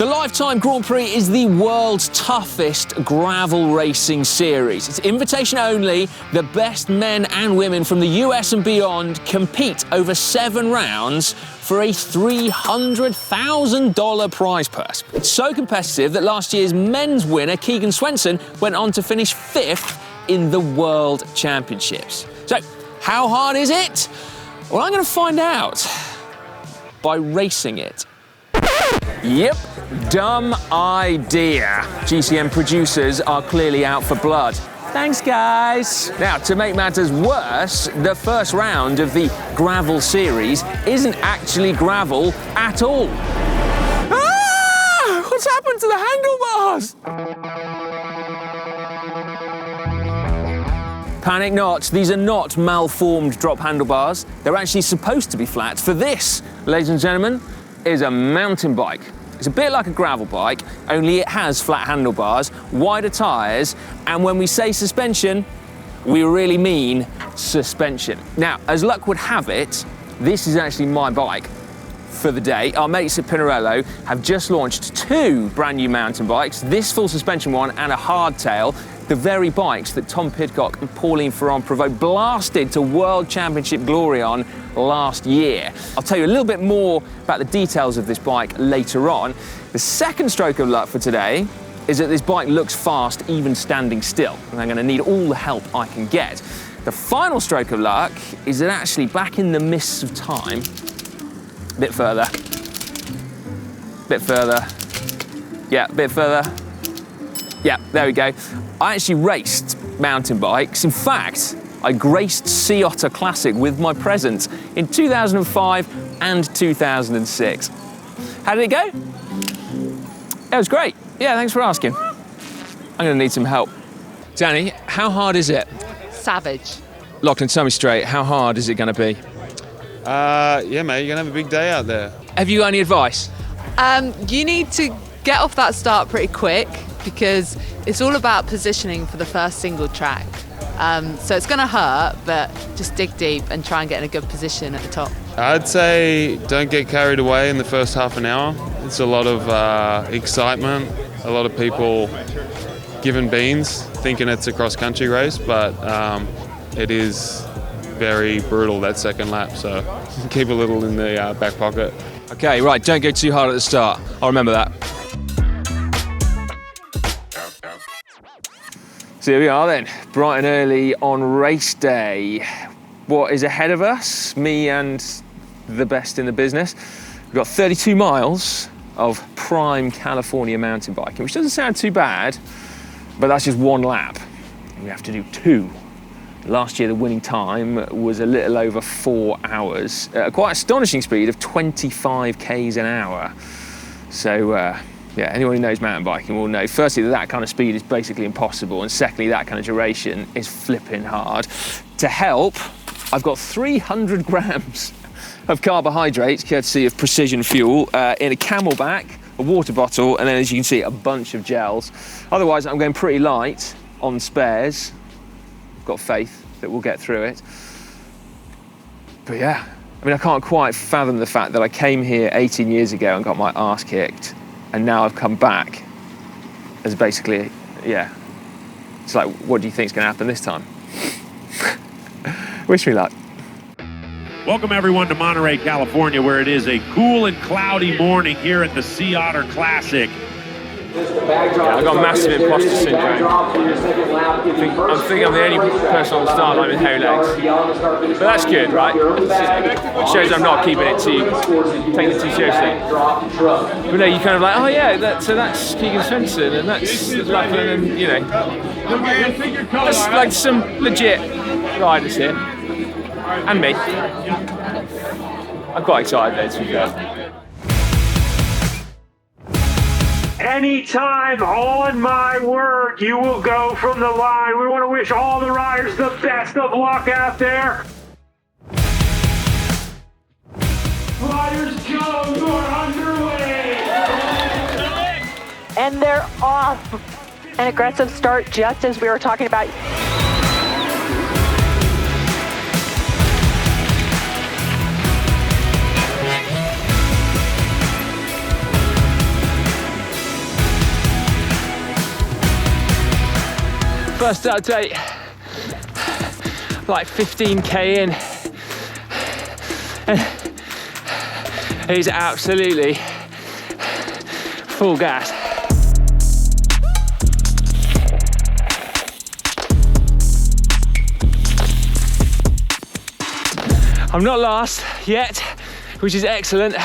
The Life Time Grand Prix is the world's toughest gravel racing series. It's invitation only. The best men and women from the US and beyond compete over 7 rounds for a $300,000 prize purse. It's so competitive that last year's men's winner, Keegan Swenson, went on to finish 5th in the World Championships. So, how hard is it? Well, I'm going to find out by racing it. Yep, dumb idea. GCM producers are clearly out for blood. Thanks, guys. Now, to make matters worse, the first round of the gravel series isn't actually gravel at all. Ah! What's happened to the handlebars? Panic not, these are not malformed drop handlebars. They're actually supposed to be flat, for this, ladies and gentlemen, is a mountain bike. It's a bit like a gravel bike, only it has flat handlebars, wider tyres, and when we say suspension, we really mean suspension. Now, as luck would have it, this is actually my bike for the day. Our mates at Pinarello have just launched 2 brand new mountain bikes, this full suspension one and a hardtail, the very bikes that Tom Pidcock and Pauline Ferrand-Prévot blasted to World Championship glory on last year. I'll tell you a little bit more about the details of this bike later on. The second stroke of luck for today is that this bike looks fast even standing still, and I'm going to need all the help I can get. The final stroke of luck is that actually back in the mists of time, a bit further, yeah, a bit further, yeah, there we go. I actually raced mountain bikes. In fact, I graced Sea Otter Classic with my presence in 2005 and 2006. How did it go? It was great. Yeah, thanks for asking. I'm gonna need some help. Danni, how hard is it? Savage. Lachlan, tell me straight, how hard is it gonna be? Yeah, mate, you're gonna have a big day out there. Have you got any advice? You need to get off that start pretty quick because it's all about positioning for the first single track. So it's going to hurt, but just dig deep and try and get in a good position at the top. I'd say don't get carried away in the first half an hour. It's a lot of excitement, a lot of people giving beans, thinking it's a cross-country race, but it is very brutal that second lap, so keep a little in the back pocket. Okay, right, don't go too hard at the start. I'll remember that. So here we are then, bright and early on race day. What is ahead of us, me and the best in the business? We've got 32 miles of prime California mountain biking, which doesn't sound too bad, but that's just 1 lap. We have to do 2. Last year, the winning time was a little over 4 hours, at a quite astonishing speed of 25 k's an hour. So, yeah, anyone who knows mountain biking will know, firstly, that kind of speed is basically impossible, and secondly, that kind of duration is flipping hard. To help, I've got 300 grams of carbohydrates, courtesy of Precision Fuel, in a Camelback, a water bottle, and then, as you can see, a bunch of gels. Otherwise, I'm going pretty light on spares. I've got faith that we'll get through it. But yeah, I mean, I can't quite fathom the fact that I came here 18 years ago and got my arse kicked, and now I've come back as basically, yeah. It's like, what do you think is going to happen this time? Wish me luck. Welcome everyone to Monterey, California, where it is a cool and cloudy morning here at the Sea Otter Classic. Yeah, I've got massive imposter syndrome. I think I'm the only person on the start line with hairy legs. But that's good, right? It shows I'm not taking it too seriously. But no, you kind of like, oh yeah, so that's Keegan Swenson and that's Lachlan, and you know, that's like some legit riders here. And me. I'm quite excited though, to be fair. Anytime on my word you will go from the line. We want to wish all the riders the best of luck out there. Riders go, you're underway. And they're off. An aggressive start just as we were talking about. First update, like 15k in. He's absolutely full gas. I'm not last yet, which is excellent,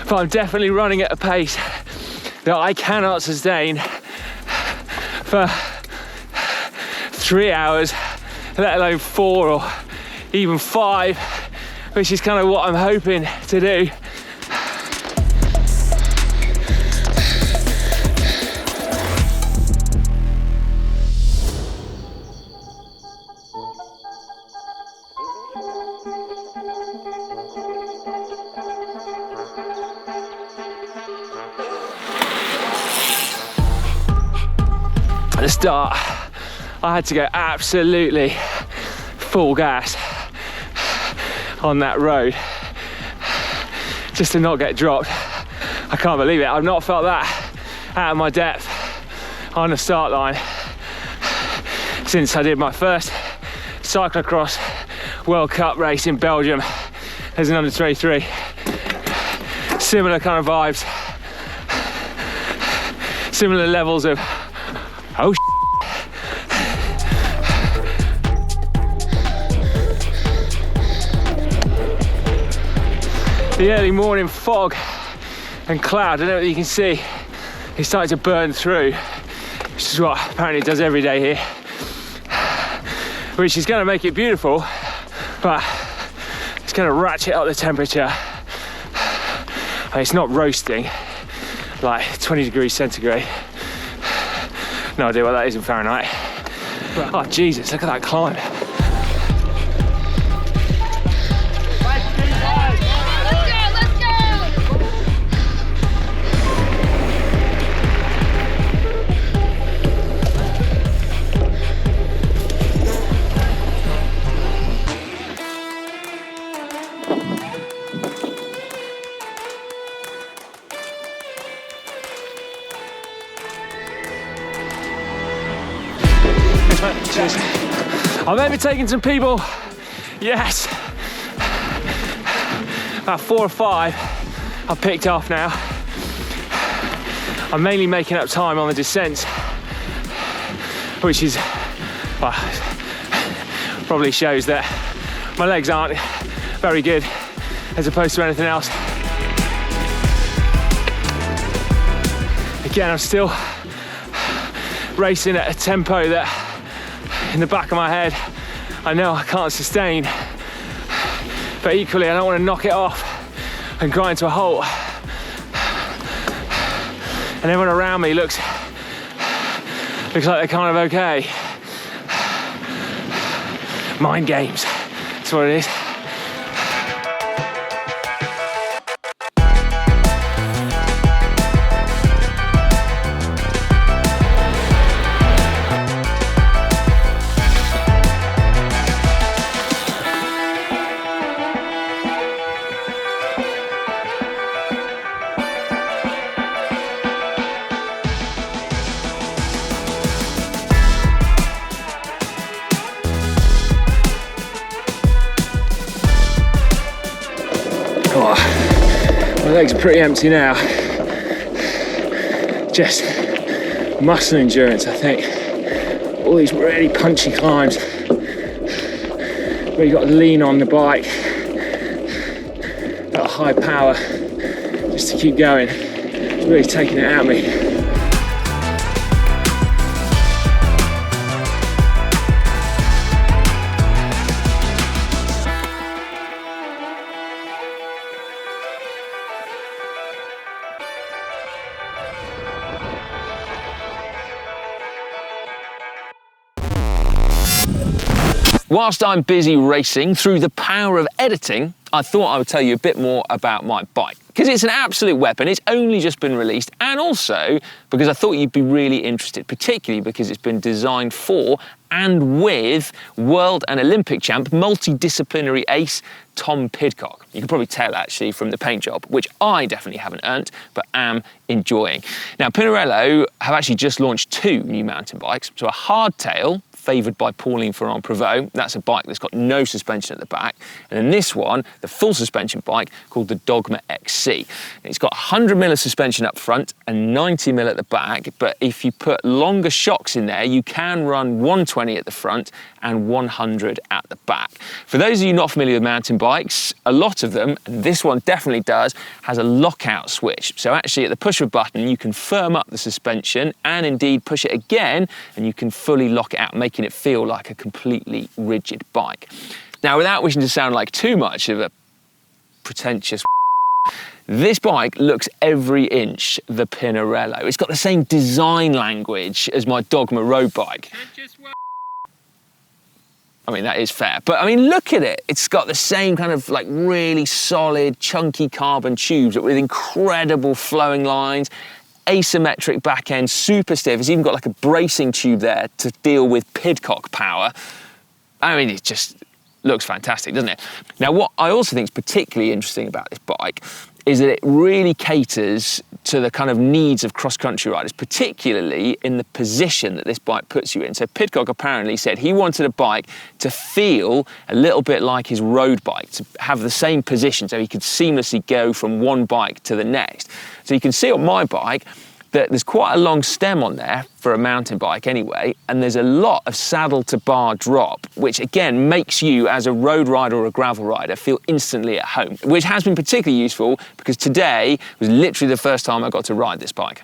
but I'm definitely running at a pace that I cannot sustain for 3 hours, let alone 4 or even 5, which is kind of what I'm hoping to do. At the start, I had to go absolutely full gas on that road just to not get dropped. I can't believe it. I've not felt that out of my depth on the start line since I did my first cyclocross World Cup race in Belgium as an under 23. Similar kind of vibes, similar levels of oh the early morning fog and cloud, I don't know what you can see, it's starting to burn through, which is what apparently it does every day here, which is going to make it beautiful, but it's going to ratchet up the temperature. And it's not roasting like 20 degrees centigrade. No idea what that is in Fahrenheit. Oh Jesus, look at that climb. Cheers. I've overtaken some people, yes. About 4 or 5 I've picked off now. I'm mainly making up time on the descents, which is, well, probably shows that my legs aren't very good as opposed to anything else. Again, I'm still racing at a tempo that in the back of my head I know I can't sustain, but equally I don't want to knock it off and grind to a halt, and everyone around me looks like they're kind of okay. Mind games, that's what it is. My legs are pretty empty now. Just muscle endurance, I think. All these really punchy climbs where you've got to lean on the bike, got high power just to keep going. It's really taking it out of me. Whilst I'm busy racing, through the power of editing, I thought I would tell you a bit more about my bike, because it's an absolute weapon. It's only just been released, and also because I thought you'd be really interested, particularly because it's been designed for and with world and Olympic champ, multidisciplinary ace, Tom Pidcock. You can probably tell actually from the paint job, which I definitely haven't earned, but am enjoying. Now, Pinarello have actually just launched 2 new mountain bikes. So a hardtail, favoured by Pauline Ferrand-Prévot. That's a bike that's got no suspension at the back. And then this one, the full suspension bike called the Dogma XC. It's got 100mm of suspension up front and 90mm at the back, but if you put longer shocks in there, you can run 120 at the front and 100 at the back. For those of you not familiar with mountain bikes, a lot of them, and this one definitely does, has a lockout switch. So actually at the push of a button, you can firm up the suspension and indeed push it again, and you can fully lock it out, making it feel like a completely rigid bike. Now, without wishing to sound like too much of a pretentious this bike looks every inch the Pinarello. It's got the same design language as my Dogma road bike. I mean, that is fair, but I mean, look at it. It's got the same kind of like really solid, chunky carbon tubes with incredible flowing lines, asymmetric back end, super stiff. It's even got like a bracing tube there to deal with Pidcock power. I mean, it just looks fantastic, doesn't it? Now, what I also think is particularly interesting about this bike is that it really caters to the kind of needs of cross-country riders, particularly in the position that this bike puts you in. So Pidcock apparently said he wanted a bike to feel a little bit like his road bike, to have the same position so he could seamlessly go from one bike to the next. So you can see on my bike that there's quite a long stem on there for a mountain bike anyway, and there's a lot of saddle to bar drop, which again makes you as a road rider or a gravel rider feel instantly at home, which has been particularly useful because today was literally the first time I got to ride this bike.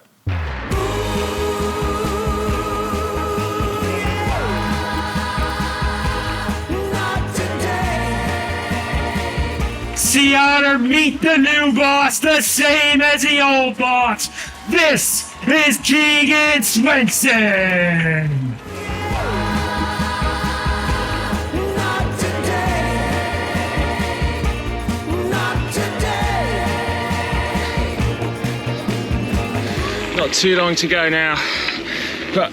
Sea Otter, meet the new boss, the same as the old boss. This is Keegan Swenson. Not today. Not today. Not too long to go now, but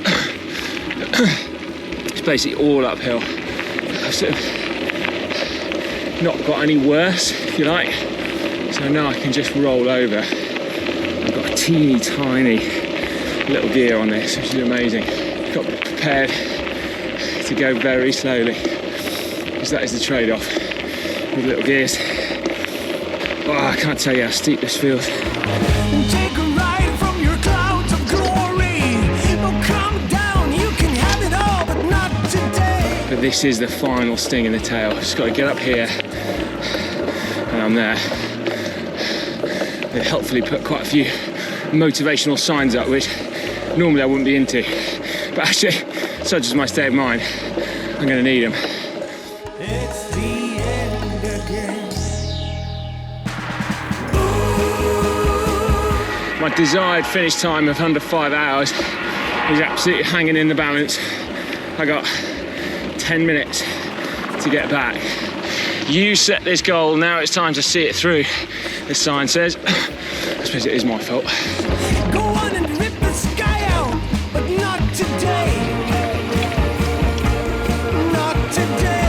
it's basically all uphill. I've sort of not got any worse, if you like, so now I can just roll over. I've got a teeny tiny little gear on this, which is amazing. Got prepared to go very slowly, because that is the trade-off with little gears. Oh, I can't tell you how steep this feels. Take a ride from your clouds of glory. Oh, come down, you can have it all, but not today. But this is the final sting in the tail. Just got to get up here, and I'm there. They helpfully put quite a few motivational signs up, which normally I wouldn't be into. But actually, such is my state of mind, I'm going to need them. It's the end again. My desired finish time of under 5 hours is absolutely hanging in the balance. I got 10 minutes to get back. You set this goal, now it's time to see it through, the sign says. I suppose it is my fault. Go on and rip the sky out, but not today. Not today.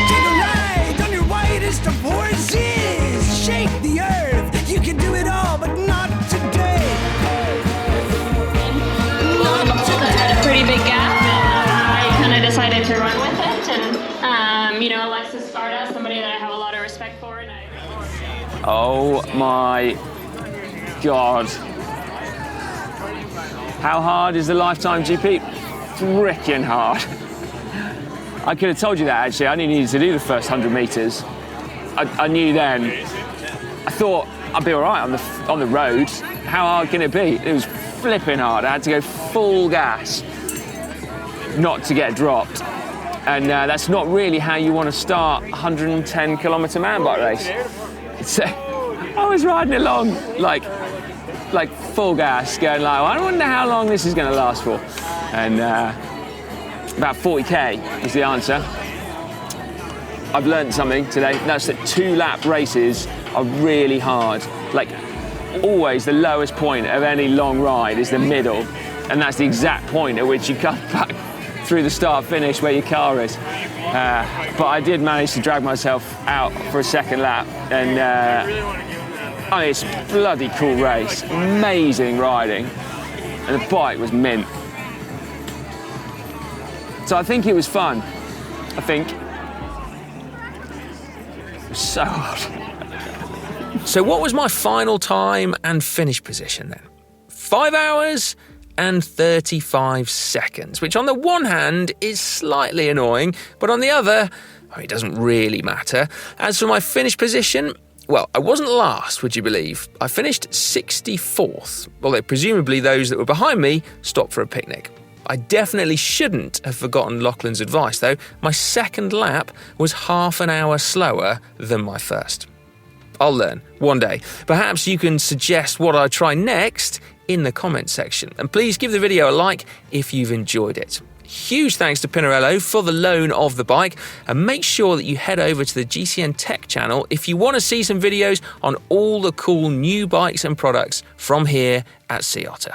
Take a ride on your whitest of horses. Shake the earth. You can do it all, but not today. Not today. Had a pretty big gap, and I kind of decided to run with it. And you know, Alexis Sparta, somebody that I have a lot of respect for, and Oh my God. How hard is the Lifetime GP? Frickin' hard. I could have told you that actually. I only needed to do the first 100 meters. I knew then. I thought I'd be all right on the road. How hard can it be? It was flipping hard. I had to go full gas not to get dropped. And that's not really how you want to start a 110 kilometer mountain bike race. I was riding along like full gas, going like, I wonder how long this is going to last for. And about 40k was the answer. I've learned something today. That's that 2-lap races are really hard. Like always, the lowest point of any long ride is the middle. And that's the exact point at which you come back through the start finish where your car is. But I did manage to drag myself out for a second lap, and I mean, it's a bloody cool race, amazing riding, and the bike was mint. So I think it was fun. I think it was so hard. So what was my final time and finish position then? 5 hours and 35 seconds, which on the one hand is slightly annoying, but on the other, it doesn't really matter. As for my finish position, well, I wasn't last, would you believe? I finished 64th, although presumably those that were behind me stopped for a picnic. I definitely shouldn't have forgotten Lachlan's advice, though. My second lap was half an hour slower than my first. I'll learn one day. Perhaps you can suggest what I try next in the comments section. And please give the video a like if you've enjoyed it. Huge thanks to Pinarello for the loan of the bike, and make sure that you head over to the GCN Tech channel if you want to see some videos on all the cool new bikes and products from here at Sea Otter.